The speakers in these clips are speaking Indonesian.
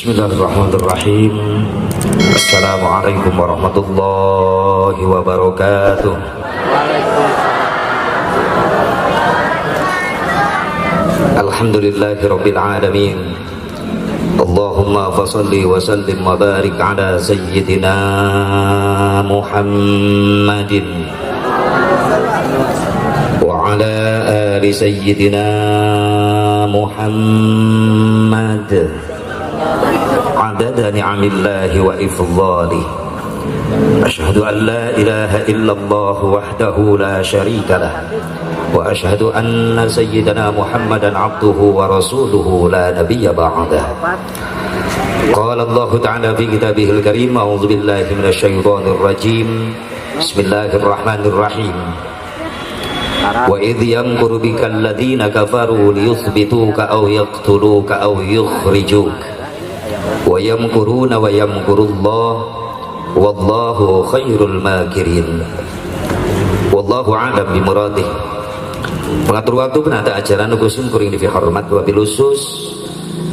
Bismillahirrahmanirrahim. Assalamualaikum warahmatullahi wabarakatuh. Alhamdulillahirabbil alamin. Allahumma fashalli wa sallim wa barik ala sayyidina Muhammadin wa ala ali sayyidina Muhammad adada ni'amillahi wa ifdhalih. Asyhadu an la ilaha illallah wahdahu la syarika lah wa asyhadu anna sayyidana Muhammadan abduhu wa rasuluhu la nabiyya ba'dah. Qala Allah ta'ala fi kitabihil karim, a'udzu billahi minasyaitonir rajim. Bismillahirrahmanirrahim. Wa idh yamkuru bikal ladzina kafaru liyuthbituka aw yaqtuluka aw yukhrijuka wa yamkuruna wa yamkurullah wallahu khairul makirin. Wallahu a'lam bimuradih. Pengatur waktu penata acara nugusun kuring divi hormat wabil khusus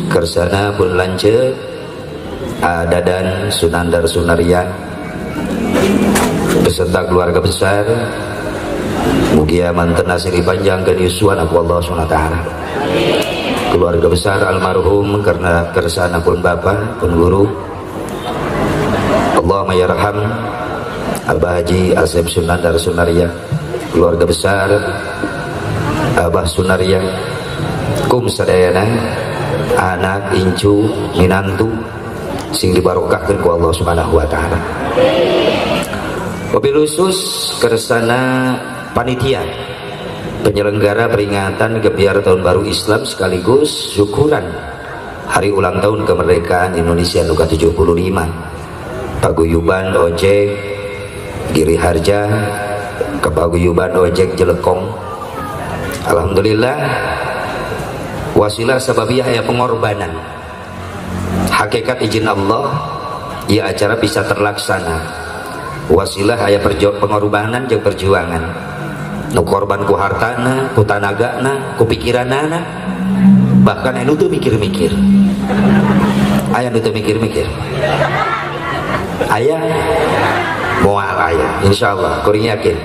kersana pun lanceuk dadan sunandar sunarian beserta keluarga besar mugia manten asiri panjang ke yusuan aku Allah SWT. Keluarga besar almarhum karena kersana pun bapak pun guru Allahumma yarham Abah Haji Asep Sunandar Sunaria, keluarga besar Abah Sunaria, kum sadayana anak incu minantu sing dibarokahkeun ku Allah Subhanahu wa taala. Wabil khusus kersana panitia penyelenggara peringatan Gebiar Tahun Baru Islam sekaligus syukuran hari ulang tahun kemerdekaan Indonesia nu ke-75. Paguyuban ojek Giri Harja, kepaguyuban ojek Jelekong. Alhamdulillah wasilah sababiah ya pengorbanan. Hakikat izin Allah ya acara bisa terlaksana. Wasilah aya pengorbanan jeung perjuangan. Nu korban ku hartana, ku tanagana, ku pikiranana, bahkan anu teu mikir-mikir. Aya nu teu mikir-mikir. Aya moal aya insyaallah kuring yakin.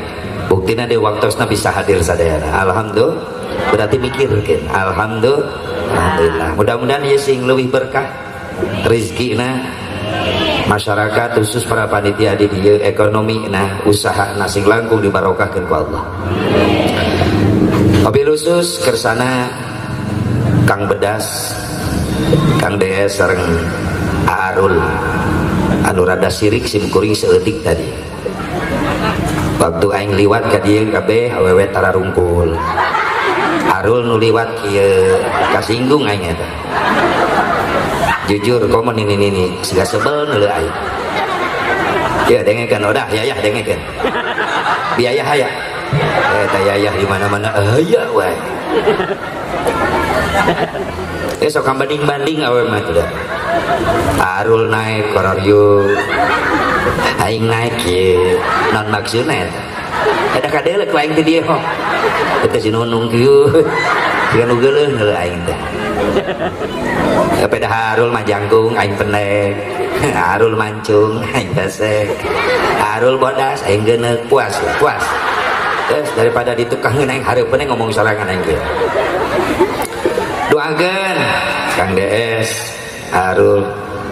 Buktina di waktosna bisa hadir sadayana. Alhamdulillah. Berarti mikirkeun. Alhamdulillah. Mudah-mudahan ieu sing leuwih berkah rezekina masyarakat khusus para panitia di dieu ekonomi nah usaha sing langkung dibarokahkeun ku Allah. Wabil khusus kersana Kang Bedas, Kang DS sareng Arul anu rada sirik sim kuring seeutik tadi. Waktu aing liwat ka dieu kabeh awewe tararungkul. Arul nu liwat kieu kasinggung aing eta. Jujur komo ini siga sebel neuleuh aing. Ya dengekeun udah yayah dengekeun. Biaya haya. Eta yayah di mana-mana aya wae. Sok banding-banding awewe mah teh. Arul naik kororyu aing naik ye non maksudna eta kadelek ku aing teh dieu eta si nunung kieu siga nu geuleuh neuleuh aing teh peda Arul mah jangkung aing pendek Arul mancung aing pesek Arul bodas aing geuneuk puas terus daripada ditukangeun aing hareupeun ngomong sorangan aing teh doakeun Kang DS Arul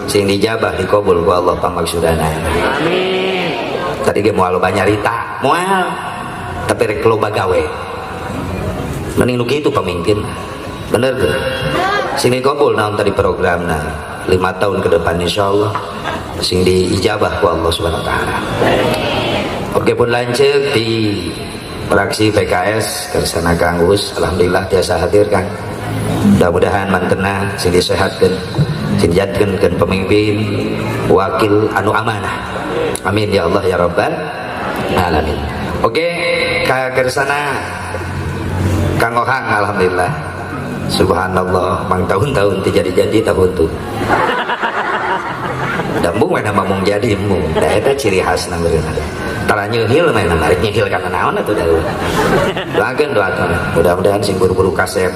sing dijabah dikabul ku Allah pamaksudana. Amin. Tadi ge moal loba nyarita, moal tapi rek loba gawe. Mending nu kitu pamimpin. Bener tuh. Sing dikabul naon tadi programna 5 tahun ke depan insyaallah sing diijabah ku Allah Subhanahu wa taala. Oke pun lanceuk di fraksi PKS kersana Kang Us, alhamdulillah biasa hadir Kang. Mudah-mudahan mantena sing disehatkeun dijadikan pemimpin wakil anu amanah. Amin ya Allah ya Rabbal alamin. Oke kersana Kang Ohang alhamdulillah subhanallah mang tahun-tahun jadi tahun tuh dambung mana mamung jadi embung da eta ciri khasna beureunan tara nyeuhil mah mari nyeuhil kana naon atuh da doakeun mudah-mudahan sing buru-buru kasep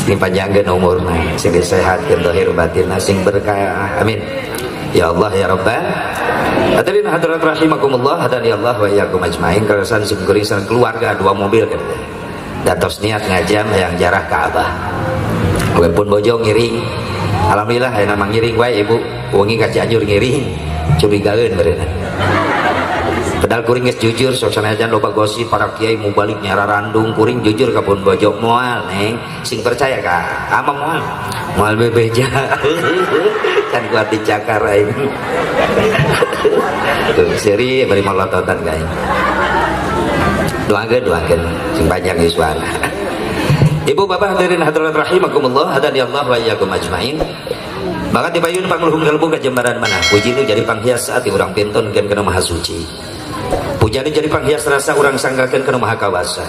sing panjangkeun umurna, sing disehatkeun zahir batinna, sing berkah. Amin. Ya Allah ya Rabbal. Hadirin hadirat rahimakumullah, hadani Allah wa iyyakum ajmain. Kerasan sing kurisan keluarga 2 mobil kan. Datos niat ngajam yang jarah Ka'bah. Walaupun bojo ngiring. Alhamdulillah aya nama ngiring wae Ibu. Wengi ka Cianjur ngiring. Curigaeun beureunan. Padahal kuring geus jujur sok sanajan loba gosip para kiai mau balik nyara randung, kuring jujur ka pun bojo moal neng sing percaya ka ama moal bebeja kan kuat dicakar aing tuh seri bari molototan ka aing doakeun sing panjang yuswana. Ibu bapak hadirin hadirat rahimakumullah, hadani Allah wa iyyakum ajmain. Maka dipayun pangluhung kalbu ka jembaran mana puji nu jadi panghias ati urang pintonkeun kana maha suci. Pujian jadi panghias rasa orang sanggakeun kana maha kawasa.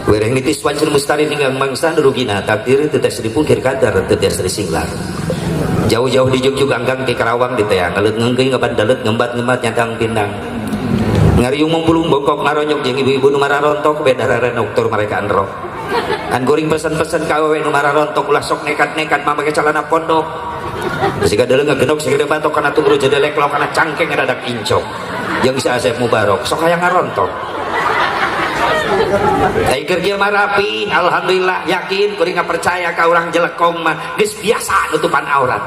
Wereh nitis wancun mustari ninggang mangsa nurugina takdir teu tes dipungkir kadar teu tes disinglar. Jauh-jauh di Jugjug anggang ti Karawang di teang ngaleut ngeungkeun ngabandalet ngembat-ngembat nyatang pindang. Ngariung mumpulung bongkok ngaronyok jeung ibu-ibu nu mararontok beda renok tur mereka enrok. Kan kuring pesen-pesen ka awewe nu mararontok ulah sok nekat-nekat mamake celana pondok. Sehingga dalam ngegenok sehingga batok karena tunggu jadi leklok karena cangkeng ada incok yang bisa Asep Mubarok sok kayak ngarontok Tiger dia marapi alhamdulillah yakin kuring nggak percaya ke orang jelekong mah geus biasa nutupan aurat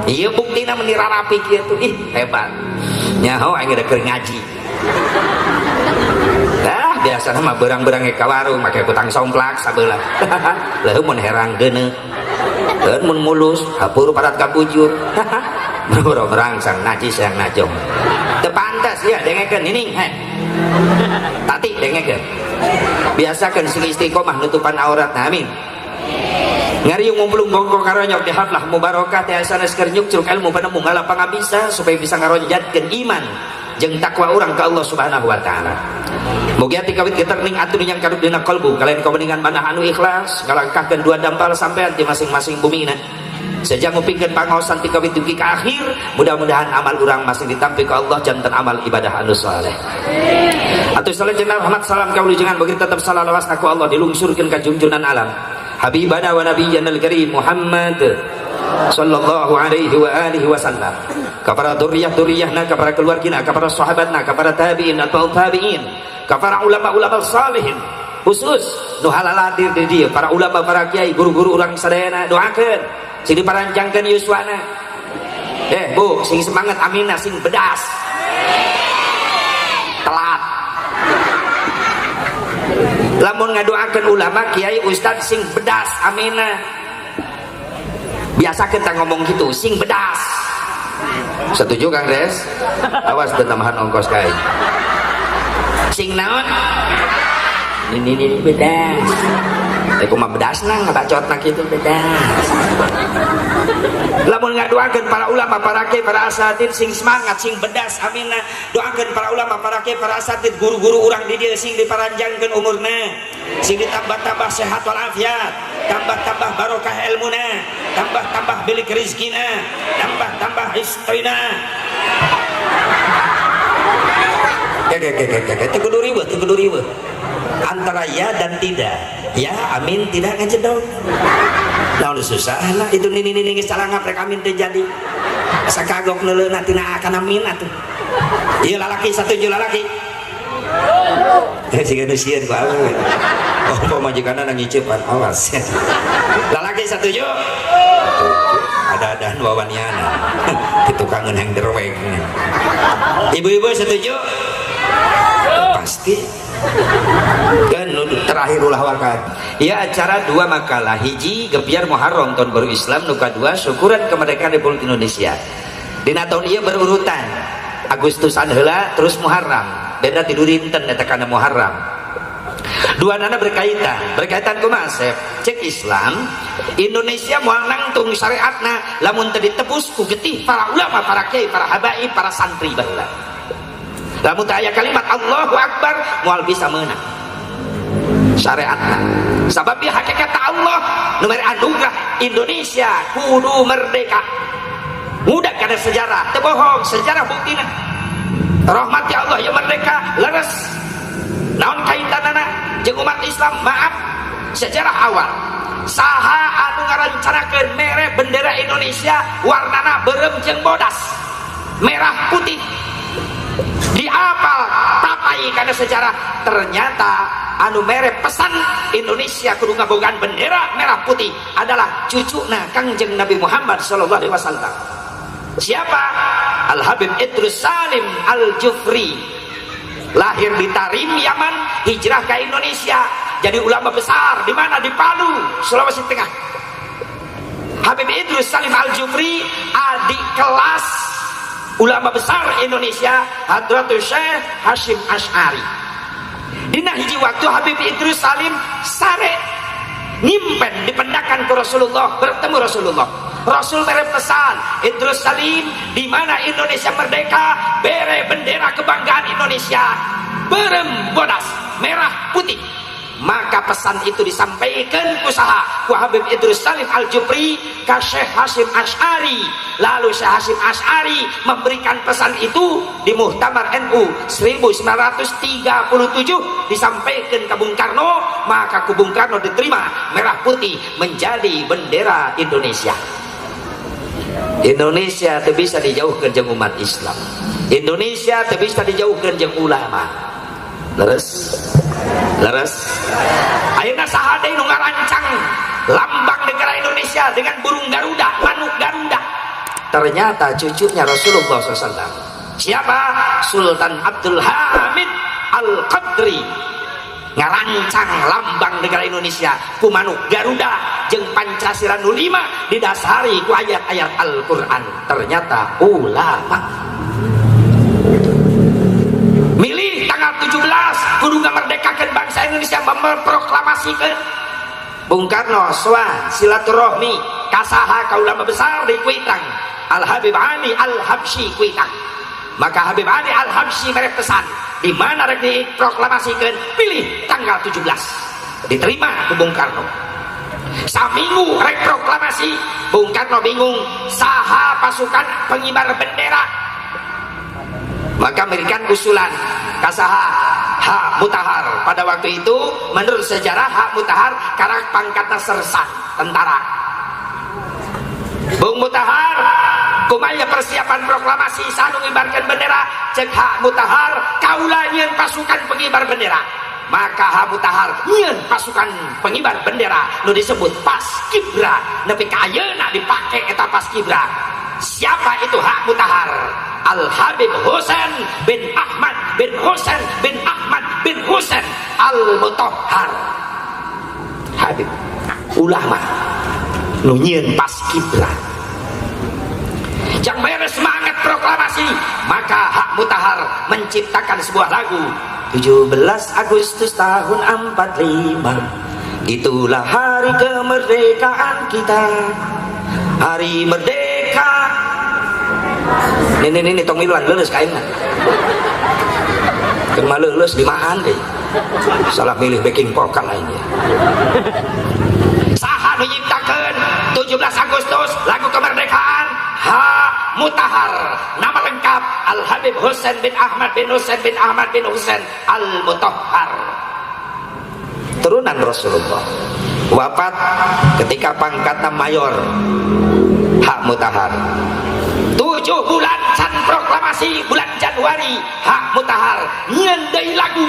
iya buktina menira rapi gitu ih hebat nyaho aing ada keur ngaji biasa mah berang-berang ke warung make kutang somplak sabelah leuh mun herang geuneuh dan mun mulus hapur parat kabujur bro merangsang najis yang najong teu pantas ya dengekeun ini tati dengekeun biasakeun sing istiqomah nutupan aurat amin ngariung ngumpulung bongkok karonyok di haflah mubarakah teh sanes keur nyukcuk ilmu panemu ngalapang bisa supaya bisa ngaronjatkeun iman jeung takwa urang ka Allah Subhanahu wa taala. Mugi ati kawit geterning atuh yang karup dina kalbu kalian kaweningan manah anu ikhlas ngalangkahkeun 2 dampal sampean di masing-masing bumina. Sejak ngupingkeun pangaosan ti kawit dugi ka akhir, mudah-mudahan amal urang masih ditampi ka Allah janten amal ibadah anu saleh. Atuh saleh jeung rahmat salam kaulujengan bagi tetep salawasna ku Allah dilungsurkeun ka junjunan alam. Habibana wa nabiyyana al-karim Muhammad sallallahu alaihi wa alihi wasallam. Kepada duriyah-duriyahna, kepada keluargina, kepada sahabatna, kepada tabi'in atau tabi'in, kepada ulama-ulama salihin khusus nu halaladir di dieu para ulama para kiai guru-guru urang sadayana doakeun sing diparanjangkeun yuswana Bu sing semangat aminah sing bedas telat lamun ngadoakeun ulama kiai ustad sing bedas aminah biasa kita ngomong gitu sing bedas setuju Kang Des awas tambahan ongkos kain sing naon ini bedas kumaha bedasna ngabacotna kitu bedas lamun ngadoakeun para ulama para kiai para asatid sing semangat sing bedas amina doakeun para ulama para kiai para asatid guru-guru urang di dieu sing diparanjangkeun umurna sing ditambah-tambah sehat walafiat tambah-tambah barokah ilmuna tambah-tambah bilik rezekina tambah-tambah istrina teu ribet antara ya dan tidak ya amin tidak ngajedog nah udah susah nah itu nini salah ngaprek amin terjadi asa kagok neuleuh tina akan amin atuh ieu lalaki satuju lalaki siga nu sieun ku awewe oh majikanna ngiceupan awas lalaki satuju ada wawaniana itu kangen yang derweng ibu-ibu setuju pasti kan terakhir ulah wakat ya acara 2 makalah hiji gebiar Muharram tahun baru Islam nuka 2 syukuran kemerdekaan Republik Indonesia dina tahun ieu berurutan Agustusan heula terus Muharram beda tidur dinten eta kana Muharram duanana berkaitan kumaha Asep cek Islam Indonesia moal nangtung syariatna lamun teu ditebus ku getih para ulama para kiai para habaib para santri baheula lamun teu aya kalimat Allahu Akbar moal bisa meunang syariatna sabab ieu hakikat Allah nu mere anugerah Indonesia kudu merdeka mudah kana sejarah teu bohong sejarah buktina rahmat ya Allah ya merdeka leres naon kaitanana jeung umat Islam maaf sejarah awal saha anu ngarancanakeun mere bendera Indonesia warnana berem jeung bodas merah putih diapal tapai karena sejarah. Ternyata anu mere pesan Indonesia kudu ngabogaan bendera merah putih adalah cucuna Kangjeng Nabi Muhammad sallallahu alaihi wasallam. Siapa? Al Habib Idrus Salim Al Jufri, lahir di Tarim, Yaman, hijrah ke Indonesia, jadi ulama besar di mana? Di Palu, Sulawesi Tengah. Habib Idrus Salim Al Jufri adik kelas ulama besar Indonesia Hadratus Syekh Hasyim Asy'ari. Dina hiji waktu Habib Idrus Salim sare nyimpen dipendakan ke Rasulullah, bertemu Rasulullah. Rasul mere pesan, Idrus Salim, di mana Indonesia merdeka, bere bendera kebanggaan Indonesia, berem bodas merah putih. Maka pesan itu disampaikan ku saha? Ku Habib Idrus Salim Al Jufri ke Syekh Hasyim Asy'ari. Lalu Syekh Hasyim Asy'ari memberikan pesan itu di Muhtamar NU 1937 disampaikan ke Bung Karno. Maka ku Bung Karno diterima merah putih menjadi bendera Indonesia. Indonesia tidak bisa dijauhkan jeung umat Islam. Indonesia tidak bisa dijauhkan jeung ulama. Leres ayeuna saha deui nu ngarancang lambang negara Indonesia dengan burung Garuda, manuk Garuda? Ternyata cucunya Rasulullah SAW. Siapa? Sultan Abdul Hamid Al-Qadri ngarancang lambang negara Indonesia ku manuk Garuda jeung Pancasila nu 5 didasari ku ayat-ayat Al-Qur'an. Ternyata ulama. Milih tanggal 17 kudu ngamerdekakeun bangsa Indonesia, memproklamasikan. Bung Karno soan silaturahmi kasaha ka ulama besar di Kuitang, Al Habib Ali Al Habsyi Kuitang. Maka Habib Ali Al Habsyi merek pesan, di mana rek diproklamasikan, pilih tanggal 17. Diterima ke Bung Karno. Saminggu rek proklamasi, Bung Karno bingung saha pasukan pengibar bendera. Maka memberikan usulan kasaha Hak Mutahar. Pada waktu itu menurut sejarah Hak Mutahar karena pangkatnya sersan tentara. Bung Mutahar kumanya persiapan proklamasi sanu ngibarkan bendera, cek Hak Mutahar kaula nyeun pasukan pengibar bendera. Maka Hak Mutahar nyeun pasukan pengibar bendera nu disebut Paskibra, nepi ka ayeuna dipake eta Paskibra. Siapa itu Hak Mutahar? Al Habib Husain bin Ahmad bin Husain bin Ahmad bin Husain Al Mutahhar. Habib ulama nu nyieun Paskibra. Jang beres semangat proklamasi, maka Hak Mutahar menciptakan sebuah lagu 17 Agustus tahun 45. Itulah hari kemerdekaan kita. Hari merdeka. Ini tong miluan lulus kainna. Kena lulus limaan deh. Salah milih backing vokal lainnya. Saha nu nyiptakeun 17 Agustus lagu kemerdekaan? Hak Mutahar. Nama lengkap Al Habib Husain bin Ahmad bin Husain bin Ahmad bin Husain Al Mutahhar. Turunan Rasulullah. Wafat ketika pangkatnya mayor. Hak Mutahar. 7 bulan can proklamasi bulan Januari Hak Mutahar nyieun deui lagu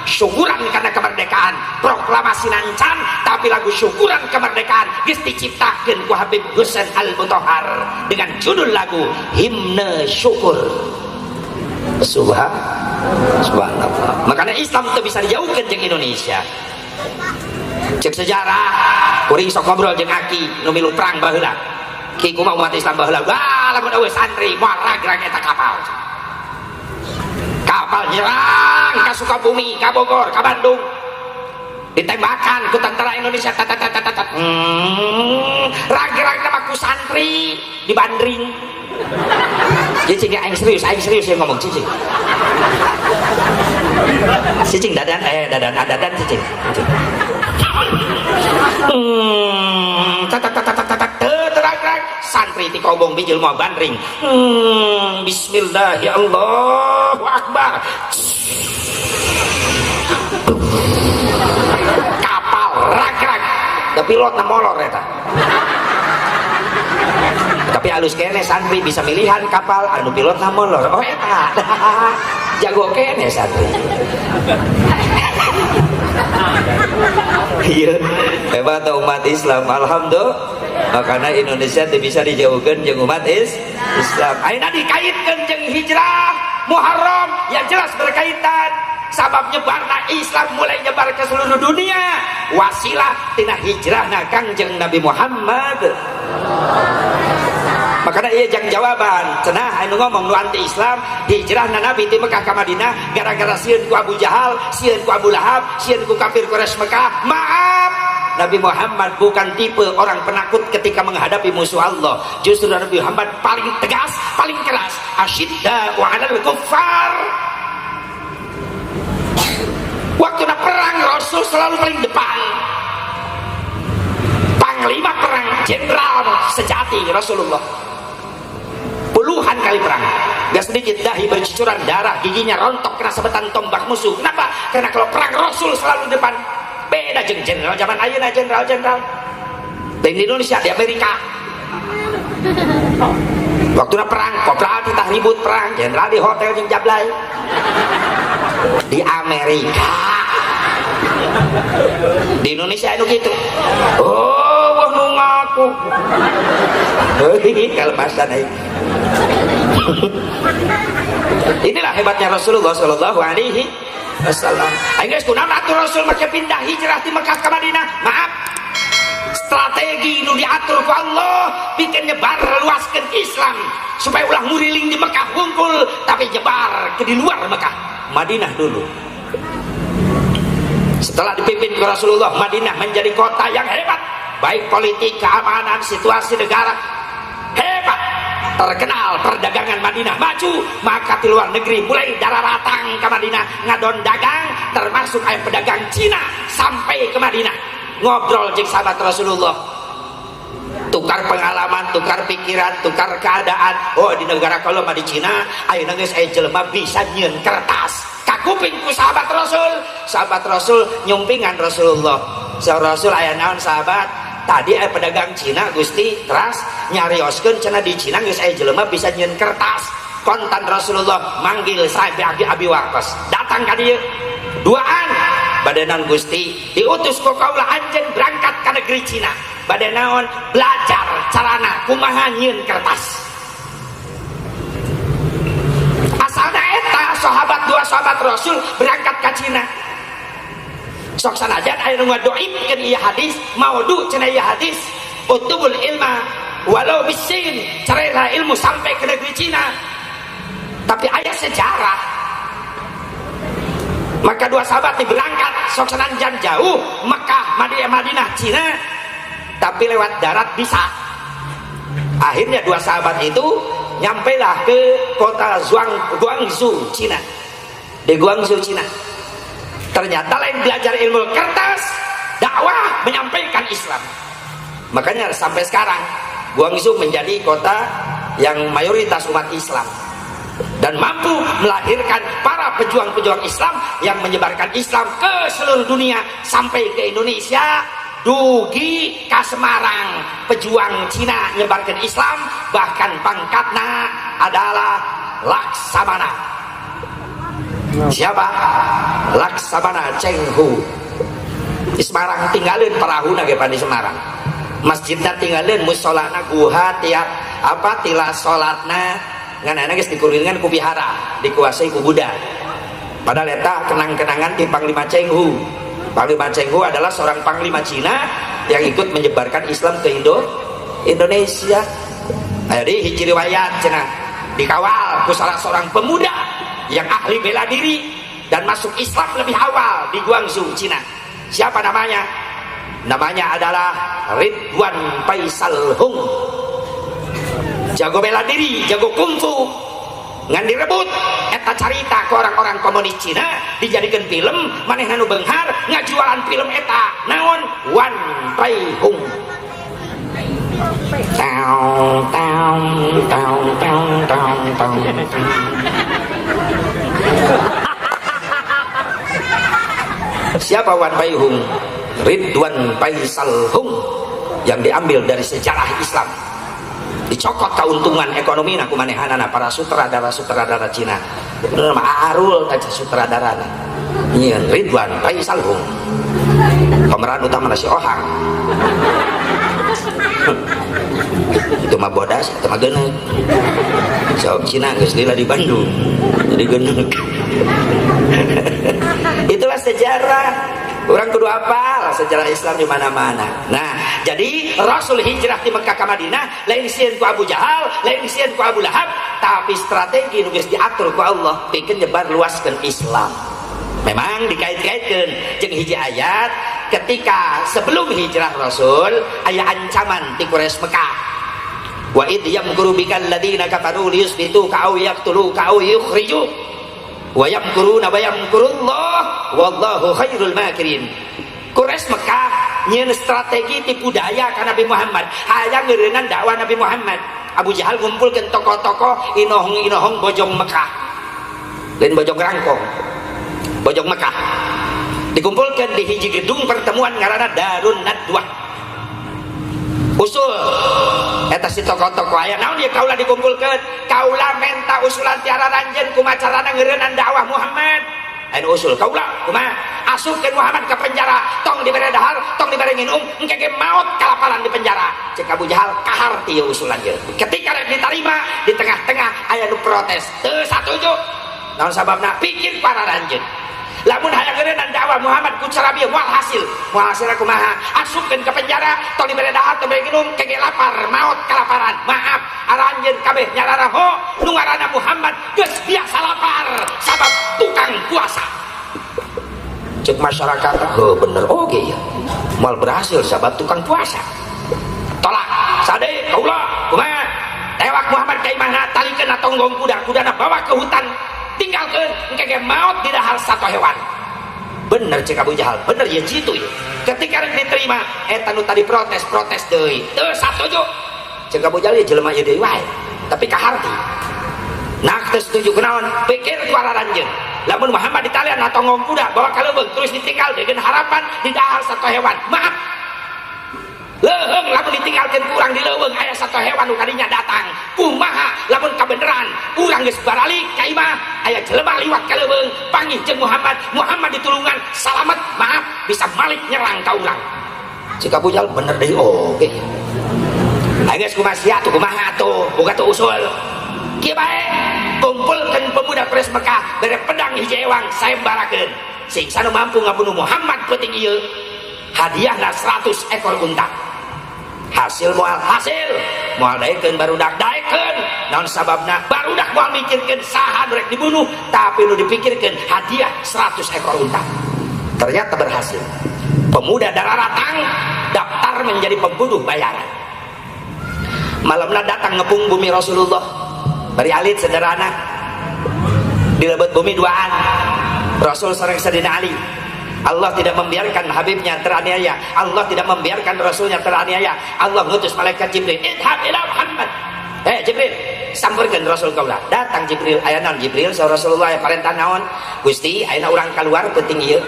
syukuran karena kemerdekaan. Proklamasi nancan tapi lagu syukuran kemerdekaan geus diciptakeun ku Habib Husain Al Mutahhar dengan judul lagu Himne Syukur. Subhanallah. Makanya Islam itu bisa dijauhkan jeung Indonesia. Cek sejarah kuring sok ngobrol jeung Aki nu milu perang baheula. Ki kumaha umat Islam baheula, wah lamun eueuh santri moal ragrag eta kapal. Kapal nyerang ka Sukabumi, ka Bogor, ka Bandung. Ditembakan ku tentara Indonesia tat. Ragrag nama ku santri di Bandring. Cicing aing serius yang ngomong cicing. Cicing dadan cicing. Santri ti kobong bijil mau bandring. Bismillah ya Allahu Akbar. Kapal raga tapi pilotna molor eta. Tapi halus kene santri bisa milihan kapal anu pilotna molor. Oh eta jago kene santri. Iya hebat umat Islam, alhamdulillah. Makanya Indonesia bisa dijauhkan jeung umat Islam. Ayeuna dikaitkeun jeung hijrah Muharram yang jelas berkaitan. Sabab nyebarna Islam mulai nyebar ke seluruh dunia wasilah tina hijrahna Kangjeng Nabi Muhammad. Makanya ia jang jawaban cenah anu ngomong nu anti Islam hijrahna Nabi ti Mekah ka Madinah gara-gara sieun ku Abu Jahal, sieun ku Abu Lahab, sieun ku kafir Quraisy Mekah. Maaf, Nabi Muhammad bukan tipe orang penakut ketika menghadapi musuh Allah. Justru Nabi Muhammad paling tegas, paling keras. Asyidda wa 'alal kuffar. Waktu perang Rasul selalu paling depan. Panglima perang, jenderal sejati Rasulullah. Puluhan kali perang, gak sedikit dahi bercucuran darah, giginya rontok kena sabetan tombak musuh. Kenapa? Karena kalau perang Rasul selalu depan. Beda jeung jenderal zaman ayeuna, jenderal di Indonesia, di Amerika. Waktu perang, kopral kita ribut perang, jenderal di hotel jeung jablay. Di Amerika, di Indonesia itu gitu. Oh, wah nu ngaku. Kalau pasan ai. Inilah hebatnya Rasulullah Shallallahu Alaihi Wasallam. Ayo guys, kunaon atur Rasul make pindah hijrah di Mekah ke Madinah? Maaf, strategi nu diatur ku Allah bikin nyebar luaskeun Islam supaya ulah muriling di Mekah hungkul, tapi nyebar ke di luar Mekah. Madinah dulu. Setelah dipimpin ke Rasulullah, Madinah menjadi kota yang hebat, baik politik, keamanan, situasi negara hebat. Terkenal perdagangan Madinah maju, maka di luar negeri mulai dararatang ke Madinah ngadon dagang, termasuk ayah pedagang Cina sampai ke Madinah ngobrol jeung sahabat Rasulullah, tukar pengalaman, tukar pikiran, tukar keadaan. Oh di negara kalau mah di Cina ayeuna geus aya jelema bisa nyieun kertas ka kuping ku sahabat Rasul. Sahabat Rasul nyumpingan Rasulullah. Sahabat Rasul aya naon sahabat? Tadi aya pedagang Cina Gusti teras nyarioskeun cenah di Cina geus aya jelema bisa nyieun kertas. Kontan Rasulullah manggil sahabat Abi Waqqas datang ka dieu. Duaan badenan Gusti diutus ku kaula anjeun berangkat ka negeri Cina. Bade naon belajar carana kumaha nyieun kertas. Asalna eta dua sahabat Rasul berangkat ke Cina. Sok sanajan aya nu ngadoibkeun ieu hadis, maudhu cenah ieu hadis, utubul ilma walau bisin, carela ilmu sampai ke negeri Cina. Tapi aya sejarah. Maka dua sahabat berangkat sok sanajan jauh Mekah, Madinah, Cina, tapi lewat darat bisa. Akhirnya dua sahabat itu nyampailah ke kota Guangzhou, Cina. Di Guangzhou, Cina. Ternyata lain belajar ilmu kertas, dakwah menyampaikan Islam. Makanya sampai sekarang Guangzhou menjadi kota yang mayoritas umat Islam dan mampu melahirkan para pejuang-pejuang Islam yang menyebarkan Islam ke seluruh dunia sampai ke Indonesia. Dugi ka Semarang, pejuang Cina nyebarkan Islam, bahkan pangkatna adalah Laksamana. Siapa? Laksamana Cheng Hu. Di Semarang tinggalin perahu nage di Semarang. Masjidnya tinggalin, musolana guha tiap apa tila salatna nganana geus dikuringan ku bihara, dikuasai ku Buddha. Padahal eta kenang-kenangan di Panglima Cheng Hu. Panglima Cheng Hu adalah seorang panglima Cina yang ikut menyebarkan Islam ke Indonesia. Jadi hiji riwayat cenah dikawal ku salah seorang pemuda yang ahli bela diri dan masuk Islam lebih awal di Guangzhou, Cina. Siapa namanya? Namanya adalah Ridwan Faisal Hung. Jago bela diri, jago kungfu. Ngan direbut eta carita ke orang-orang komunis Cina, dijadikan film, manehna nu beunghar ngajualan film eta naon Wan Pai Hung. Tau tau tau tau tau tau. Siapa Wan Pai Hung? Ridwan Faisal Hung yang diambil dari sejarah Islam, dicokot keuntungan ekonomi nak kumanehanana para sutradara Cina. Nama Arul aja sutradara ini Ridwan Faisal Hung, pemeran utama si Ohang. Itu mah bodas, itu mah genek. So Cina geus lila di Bandung jadi genek. Itulah sejarah. Orang kudu apal sejarah Islam di mana-mana. Nah, jadi Rasul hijrah di Mekah ke Madinah, lain sieun ku Abu Jahal, lain sieun ku Abu Lahab, tapi strategi nu geus diatur ku Allah pikeun nyebar luaskeun Islam. Memang dikait-kaitkeun jeung hiji ayat ketika sebelum hijrah Rasul aya ancaman ti Quraisy Mekah. Wa id yamkuru bikal ladina kafaru liyusbituka aw yaqtuluka aw yukhrijuk wa yamkuruna wa yamkurullah wallahu khairul makirin. Quraisy Mekah nyeun strategi tipu daya ka Nabi Muhammad hayang ngeureunnan dakwah Nabi Muhammad. Abu Jahal ngumpulkeun tokoh-tokoh inohong-inohong bojong Mekah, lain bojong rangkong, bojong Mekah dikumpulkan di hiji gedung pertemuan ngaranna Darun Nadwah. Usul eta si tokoh-tokoh aya naon ieu kaula dikumpulkeun, kaula menta usulan tiara ranjeun kumaha carana ngeureunnan dakwah Muhammad. Anu usul kaula kumaha asupkeun Muhammad ke penjara, tong dibere dahar, tong dibere nginum, engke ge maot kalaparan di penjara. Cek Abu Jahal kahar ti usulan ieu. Ketika diterima di tengah-tengah aya nu protes, teu satuju. Naon sababna? Pikir para ranjeun. Lamun hayang ngeureunnan dakwah Muhammad ku cara bieu moal hasil kumaha asupkeun ke penjara tong dibere dahar tong dibere minum kege lapar maot kalaparan. Maaf aranjeun kabeh nyarana ho nu ngaranna Muhammad geus biasa lapar sabab tukang puasa. Cek masyarakat heuh bener oge ya moal berhasil sabab tukang puasa. Tolak sade kaula kumaha tewak Muhammad ka imahna talikeun tonggong kuda-kudana bawa ke hutan tinggalkan engke maut di dahar satu hewan. Bener cek Abu Jahal, bener ya jitu ya. Ketika rek diterima eta nu tadi protes deui teu satuju. Cek Abu Jahal ya jelema ieu deui wae tapi kaharti nah teu setuju kunaon pikir ku araranjeun lamun Muhammad ditalian tonggong kuda bawa ka leuweung terus ditinggal dengan harapan di dahar satu hewan. Maaf leuheung lamun ditinggalkeun kurang di leuweung aya satu hewan nu kadinya datang kumaha lamun kabeneran urang geus baralik ka imah aya jelema liwat ka leuweung panggih jeung Muhammad ditulungan salamet maaf bisa malik nyerang ka urang. Cik Abu Jahal bener deui oge aya geus kumaha sia tuh kumaha tuh boga tuh usul kieu bae kumpulkeun pemuda Quraisy Mekah bere pedang hiji ewang saembarakeun sing sanu mampu ngabunuh Muhammad peuting ieu hadiahna 100 ekor unta. Hasil moal daekeun barudak daekeun naon sababna barudak moal mikirkeun saha rek dibunuh tapi nu dipikirkeun hadiah 100 ekor unta. Ternyata berhasil. Pemuda Dararatang daftar menjadi pembunuh bayaran. Malamna datang ngepung bumi Rasulullah bari alit sederhana dilebet bumi duaan Rasul sareng Sayyidina Ali. Allah tidak membiarkan Habibnya teraniaya, Allah tidak membiarkan Rasulnya teraniaya. Allah ngutus malaikat Jibril, idhab ila Muhammad. Jibril, sampurkeun Rasul kaula. Datang Jibril, aya naon Jibril saur Rasulullah aya parentah naon? Gusti, ayeuna urang keluar penting ieu.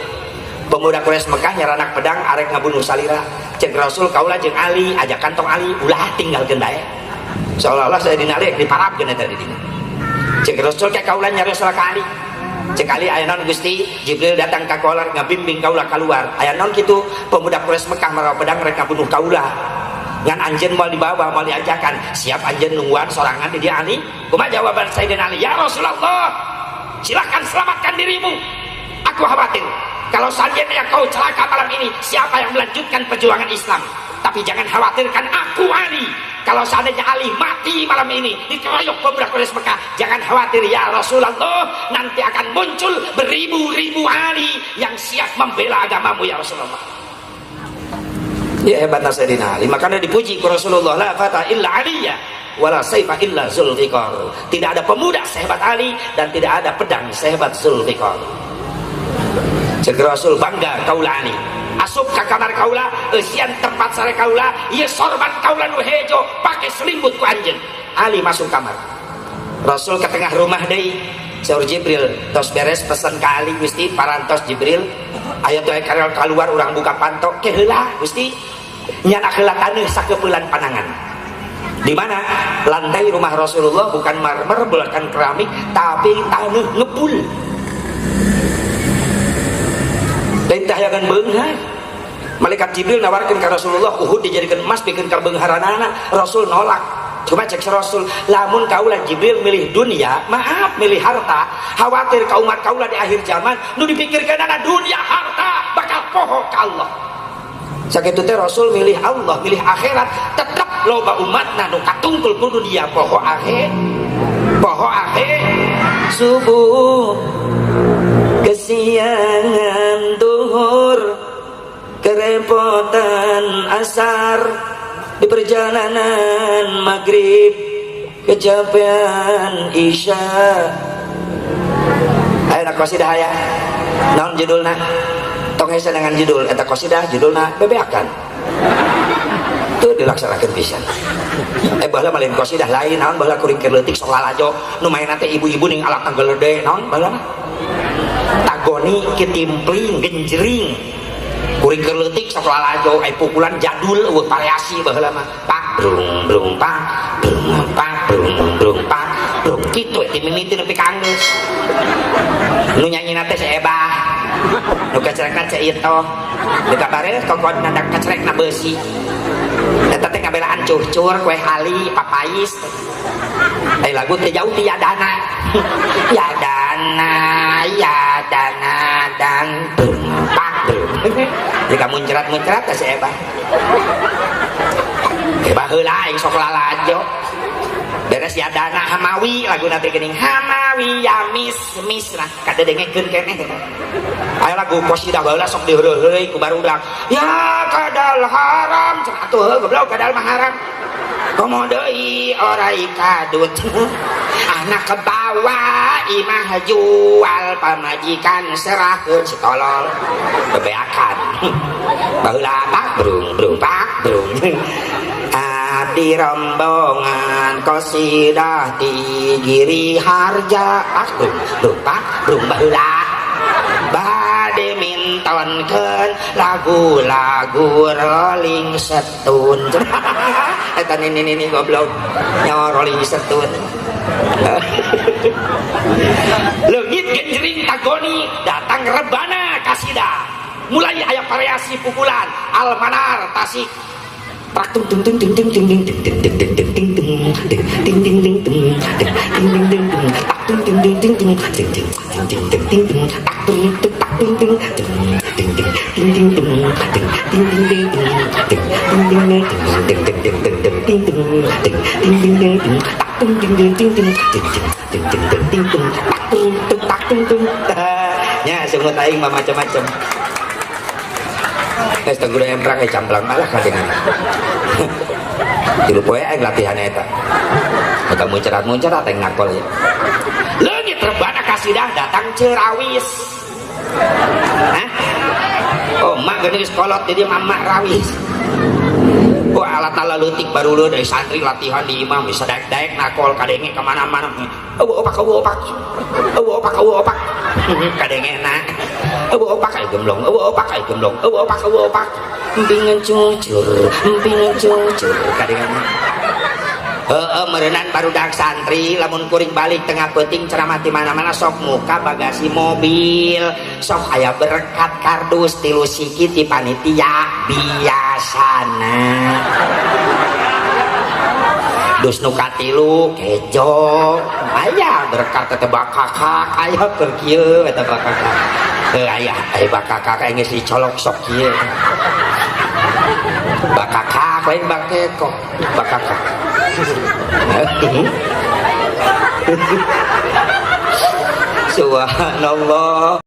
Pemuda Quraisy Mekah nyaranak pedang arek ngabunuh salira. Cek Rasul kaula jeung Ali, ajakan tong Ali, ulah tinggalkeun bae. Seolah-olah Sayyidina Ali diparabkeun eta di dieu. Cek Rasul ka kaula nyarios ka Ali. Cek Ali aya naon Gusti? Jibril datang ka kolar ngabimbing kaula keluar. Aya naon kitu? Pemuda Quraisy Mekah marawa pedang rek ngabunuh kaula. Ngan anjeun moal dibawa moal diajakan. Siap anjeun nungguan sorangan di dieu Ali? Kumaha jawaban Sayyidina Ali? Ya Rasulullah, silakan selamatkan dirimu. Aku khawatir kalau seandainya kau celaka malam ini, siapa yang melanjutkan perjuangan Islam? Tapi jangan khawatirkan aku Ali. Kalau seandainya Ali mati malam ini dikeroyok pemuda Quraisy Mekah, jangan khawatir ya Rasulullah, nanti akan muncul beribu-ribu Ali yang siap membela agamamu ya Rasulullah. Ya hebatnya Sayyidina Ali, makanya dipuji ke Rasulullah, la fata illa aliyya wala saifa illa Zulfiqar. Tidak ada pemuda sehebat Ali dan tidak ada pedang sehebat Zulfiqar. Cek Rasul bangga kaula Ali. Asup ka kamar kaula, eusian tempat sare kaula, ieu sorban kaula nu hejo pake selimut ku anjeun. Ali masuk kamar. Rasul ke tengah rumah deui. Saur Jibril, tos beres pesan ka Ali Gusti parantos Jibril. aya teh karel keluar urang buka pantok ke heula Gusti nyana heula taneuh sakeupelan panangan. Di mana lantai rumah Rasulullah bukan marmer bukan keramik tapi taneuh ngebul. Lain tahayangan beunghar. Malaikat Jibril nawarkeun ka Rasulullah Uhud dijadikan emas bikin ka beungharanana. Rasul nolak. Cuma cek Rasul, lamun kaulah Jibril milih dunia, maaf milih harta, khawatir ka umat kaulah di akhir zaman nu dipikirkeunana dunia harta bakal poho ka Allah. Sakitu teh Rasul milih Allah, milih akhirat, tetep loba umatna nu katungkul kudu dia poho akhir subuh kesiangan duhur kerepotan asar di perjalanan maghrib kecapean isya. Ayo nak qasidah aya naon judulna tong hese dengan judul eta qasidah judulna bebeakan tuh dilaksanakan pisan. Baheula malin qasidah lain naon baheula kuring keur leutik sok lalajo nu main teh ibu-ibu ning alat tanggelede naon baheula mah tagoni kitimpling genjring kuring keur leutik sok lalajo aya pukulan jadul eueuh variasi baheula mah pak brung brung pak brung pak brung brung pak brung kitu ti mimiti nepi ka anggeus nu nyanyina teh saebah nu kacrekan cai itu di kabare kokon nandak kacrekna beusi eta teh kabelaan cucur kue hali papais ai lagu teh jauh ti yadana yadana dan pak jika muncrat teh saebah heula aing sok lalajo beres yadana hamawi lagu nanti geuning hamawi ya mis lah kada dengekeun keneh aya lagu qasidah baheula sok diheureuh ku barudak ya kadal haram cenah atuh goblok kadal mah haram komo deui orai kadut anak kebawa imah jual pamajikan serahkeun si tolol bebeakan baheula pak brung pak brung di rombongan qasidah di giri harja pak brung baheula bade mintonkeun lagu-lagu Rolling Stone eta nini goblok nyawa Rolling Stone leungit genjring tagoni datang rebana qasidah mulai aya variasi pukulan almanar tasik tak tung tung tung tung tung tung tung tung tung tung tung tung tung ting ting ting tung ting ting ting tung tak tung tung tung tung tung ting ting ting ting ting tung tak tung tung tak tung tung ting ting ting ting ting tung ting ting ting ting tung ting ting ting ting ting ting ting ting ting ting tung ting ting ting ting tung tak tung ting ting ting ting ting ting ting ting ting tung tak tung tung tak tung tung nya semut aing mah macam-macam. Tenggulo emprak camplang malah kadengan. Tilu poe aing latihan eta. Eta muncrat aing ngakol ya. Leungit rebana qasidah datang cerawis. Hah? Oh, mak geuning geus kolot jadi mamak rawis. Oh, alat leutik baru dari santri latihan di imam bisa daek-daek nakol kadenge ka mana-mana. Opak. Kadenge na. Opak ai gemblong. Empingan cucur kadenge. Merenang barudak santri lamun kuring balik tengah peuting ceramah di mana-mana sok muka bagasi mobil sok aya berkat kardus tilu siki ti panitia biasana dus nu katilu kejo aya berkat teh bakakak aya keur kieu eta bakakak aya bakakak geus dicolok sok kieu bakakak lain bakeko bakakak Subhanallah.